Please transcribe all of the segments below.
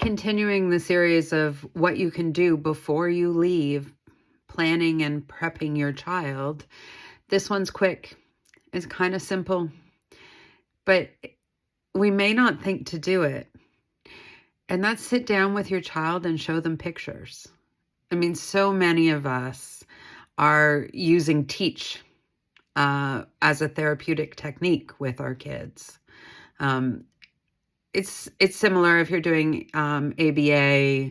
continuing the series of what you can do before you leave, planning and prepping your child. This one's quick. It's kind of simple, but we may not think to do it. And that's sit down with your child and show them pictures. I mean, so many of us are using TEACCH as a therapeutic technique with our kids. It's similar if you're doing ABA.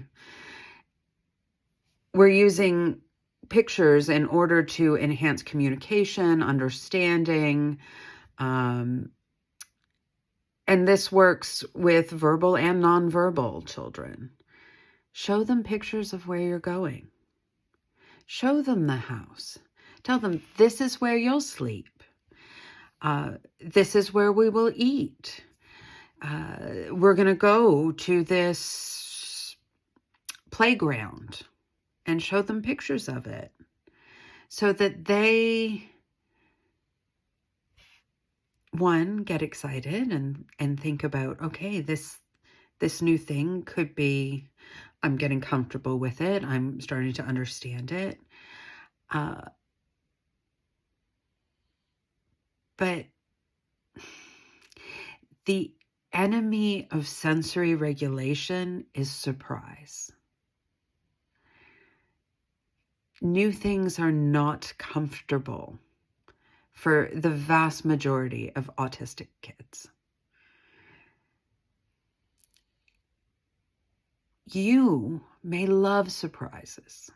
We're using pictures in order to enhance communication, understanding, and this works with verbal and nonverbal children. Show them pictures of where you're going. Show them the house. Tell them, this is where you'll sleep. This is where we will eat. We're going to go to this playground, and show them pictures of it so that they, one, get excited and think about, okay, this new thing could be, I'm getting comfortable with it. I'm starting to understand it. But the enemy of sensory regulation is surprise. New things are not comfortable for the vast majority of autistic kids. You may love surprises.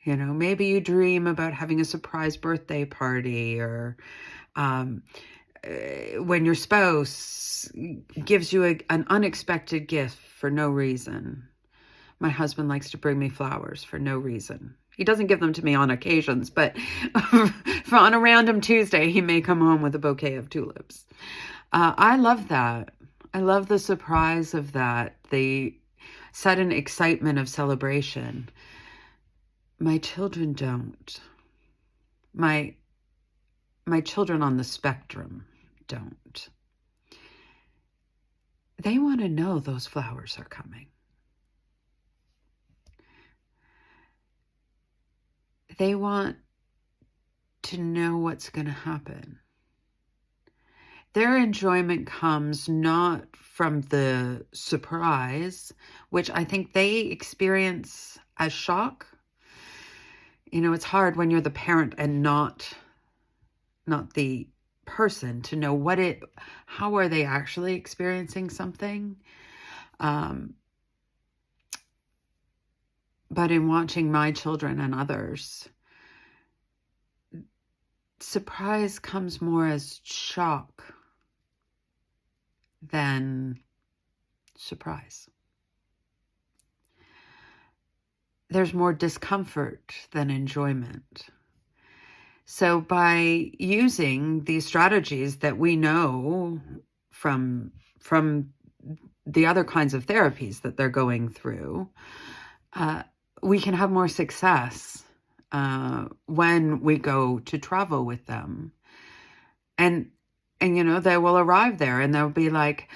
You know, maybe you dream about having a surprise birthday party, or when your spouse gives you an unexpected gift for no reason. My husband likes to bring me flowers for no reason. He doesn't give them to me on occasions, but on a random Tuesday, he may come home with a bouquet of tulips. I love that. I love the surprise of that, the sudden excitement of celebration. My children don't. My children on the spectrum don't. They want to know those flowers are coming. They want to know what's going to happen. Their enjoyment comes not from the surprise, which I think they experience as shock. You know, it's hard when you're the parent and not the person to know how are they actually experiencing something. But in watching my children and others, surprise comes more as shock than surprise. There's more discomfort than enjoyment. So by using these strategies that we know from the other kinds of therapies that they're going through, we can have more success when we go to travel with them. And you know, they will arrive there and they'll be like,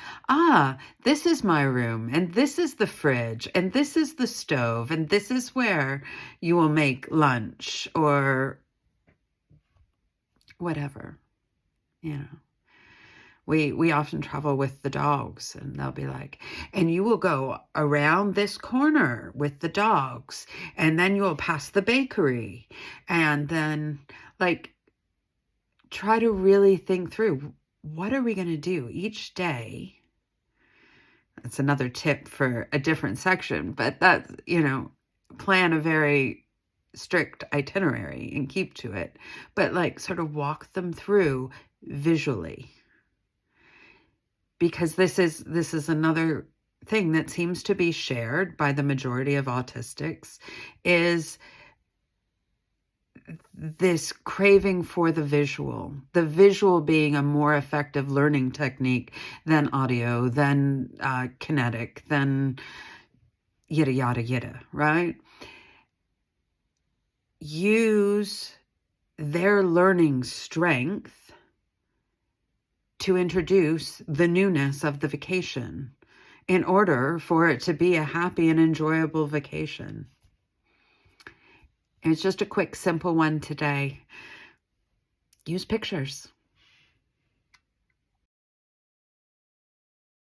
this is my room, and this is the fridge, and this is the stove, and this is where you will make lunch, or whatever, you know. We often travel with the dogs, and they'll be like, and you will go around this corner with the dogs, and then you will pass the bakery, and then try to really think through, what are we going to do each day? That's another tip for a different section, but that's, you know, plan a very strict itinerary and keep to it, but sort of walk them through visually. Because this is another thing that seems to be shared by the majority of autistics, is this craving for the visual being a more effective learning technique than audio, than kinetic, than yada, yada, yada, right? Use their learning strength to introduce the newness of the vacation in order for it to be a happy and enjoyable vacation. It's just a quick, simple one today. Use pictures.